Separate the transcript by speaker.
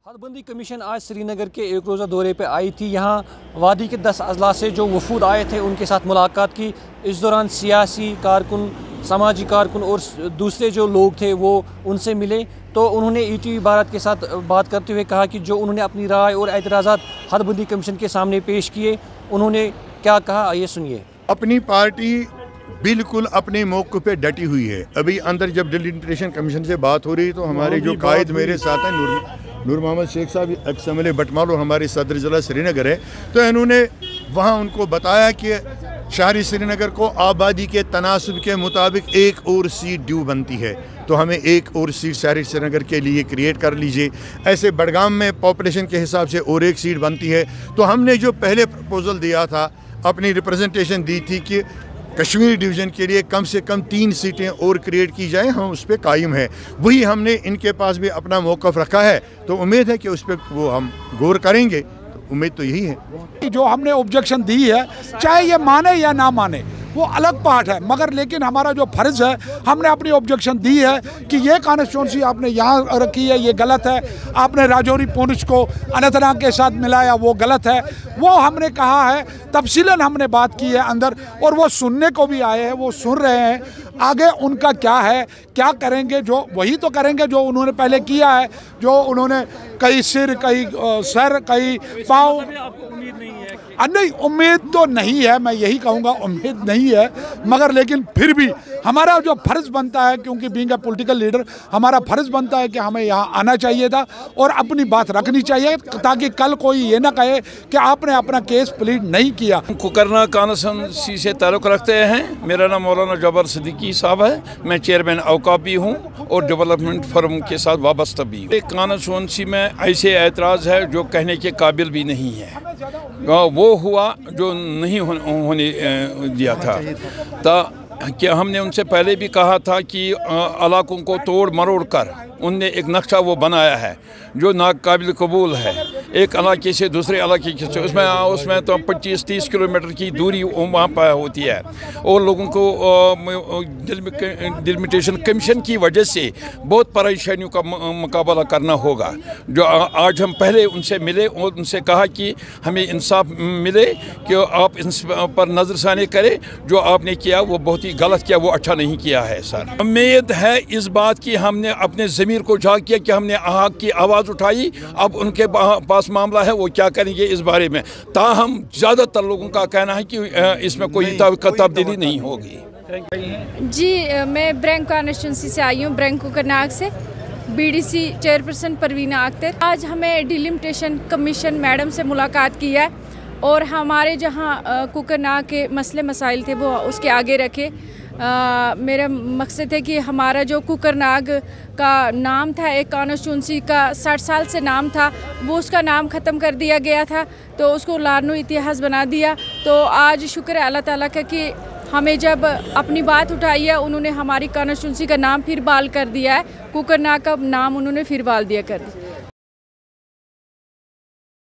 Speaker 1: हदबंदी commission आज श्रीनगर के एक रोज़ा दौरे पर आई थी। यहाँ वादी के 10 अजला से जो वफूद आए थे उनके साथ मुलाकात की। इस दौरान सियासी कारकुन, समाजी कारकुन और दूसरे जो लोग थे वो उनसे मिले। तो उन्होंने ETV भारत के साथ बात करते हुए कहा कि जो उन्होंने अपनी राय और एतराज़ात हदबंदी कमीशन के सामने पेश किए, उन्होंने क्या कहा, आइए सुनिए।
Speaker 2: अपनी पार्टी बिल्कुल अपने मौक़िफ़ पे डटी हुई है। अभी अंदर जब डिलिमिटेशन कमीशन से बात हो रही तो हमारे जो कायद मेरे साथ हैं, नूर मोहम्मद शेख साहब XMLA बटमाल और हमारे सदर ज़िला श्रीनगर है, तो इन्होंने वहाँ उनको बताया कि शहरी श्रीनगर को आबादी के तनासब के मुताबिक एक और सीट ड्यू बनती है, तो हमें एक और सीट शहरी श्रीनगर के लिए क्रिएट कर लीजिए। ऐसे बडगाम में पॉपुलेशन के हिसाब से और एक सीट बनती है। तो हमने जो पहले प्रपोज़ल दिया था, अपनी रिप्रेजेंटेशन दी थी कि कश्मीर डिवीज़न के लिए कम से कम 3 सीटें और क्रिएट की जाएं, हम उस पर कायम है। वही हमने इनके पास भी अपना मौक़िफ़ रखा है, तो उम्मीद है कि उस पर वो हम गौर करेंगे। तो उम्मीद तो यही है।
Speaker 3: जो हमने ऑब्जेक्शन दी है, चाहे ये माने या ना माने, वो अलग पार्ट है, मगर लेकिन हमारा जो फ़र्ज़ है, हमने अपनी ऑब्जेक्शन दी है कि ये कॉन्स्टिट्यूंसी आपने यहाँ रखी है, ये गलत है। आपने राजौरी पुंछ को अनंतनाग के साथ मिलाया, वो गलत है। वो हमने कहा है, तफसीलन हमने बात की है अंदर, और वो सुनने को भी आए हैं, वो सुन रहे हैं। आगे उनका क्या है, क्या करेंगे, जो वही तो करेंगे जो उन्होंने पहले किया है, जो उन्होंने कई सिर, कई सर, कई पाँव। नहीं, उम्मीद तो नहीं है, मैं यही कहूँगा, उम्मीद नहीं है, मगर लेकिन फिर भी हमारा जो फ़र्ज़ बनता है, क्योंकि बीइंग ए पॉलिटिकल लीडर हमारा फ़र्ज़ बनता है कि हमें यहाँ आना चाहिए था और अपनी बात रखनी चाहिए, ताकि कल कोई ये ना कहे कि आपने अपना केस प्लीड नहीं किया।
Speaker 4: कुकरना कॉन्स्टिट्यूंसी से ताल्लुक़ रखते हैं। मेरा नाम मौलाना जबर सिद्दीकी साहब है। मैं चेयरमैन औकाफ भी हूँ और डेवलपमेंट फर्म के साथ वाबस्ता भी हूँ। कॉन्स्टिट्यूंसी में ऐसे एतराज़ है जो कहने के काबिल भी नहीं है। वो हुआ जो नहीं होने दिया था। कि हमने उनसे पहले भी कहा था कि इलाकों को तोड़ मरोड़ कर उनने एक नक्शा वो बनाया है जो नाकाबिल कबूल है। एक इलाके से दूसरे इलाके के से उसमें तो 25-30 किलोमीटर की दूरी वहाँ पर होती है, और लोगों को डिलिमिटेशन कमीशन की वजह से बहुत परेशानियों का मुकाबला करना होगा। जो आज हम पहले उनसे मिले और उनसे कहा कि हमें इंसाफ मिले, कि आप इन पर नज़रसानी करें, जो आपने किया वो बहुत ही गलत किया, वो अच्छा नहीं किया है। सर, उम्मीद है इस बात की, हमने अपने ज़मीर को जाग किया कि हमने हक की आवाज़ उठाई। अब उनके पास मामला है, वो क्या करेंगे इस बारे में। ताहम ज़्यादातर लोगों का कहना है कि इसमें कोई तब्दीली नहीं होगी।
Speaker 5: जी, मैं ब्रैंक कॉन्स्टिट्यूंसी से आई हूँ, ब्रैंक कुकरनाग से। BDC chairperson Parveena Akhtar. आज हमें डिलिमिटेशन कमीशन मैडम से मुलाकात की है और हमारे जहाँ कुकरनाग के मसले मसाइल थे वो उसके आगे रखे। मेरा मकसद है कि हमारा जो कुकरनाग का नाम था, एक कॉन्स्टिट्यूंसी का 60 साल से नाम था, वो उसका नाम ख़त्म कर दिया गया था, तो उसको लारनो इतिहास बना दिया। तो आज शुक्र है अल्लाह ताला का कि हमें जब अपनी बात उठाई है, उन्होंने हमारी कॉन्स्टिट्यूंसी का नाम फिर बहाल कर दिया है। कुकरनाग का नाम उन्होंने फिर बहाल दिया कर दिया।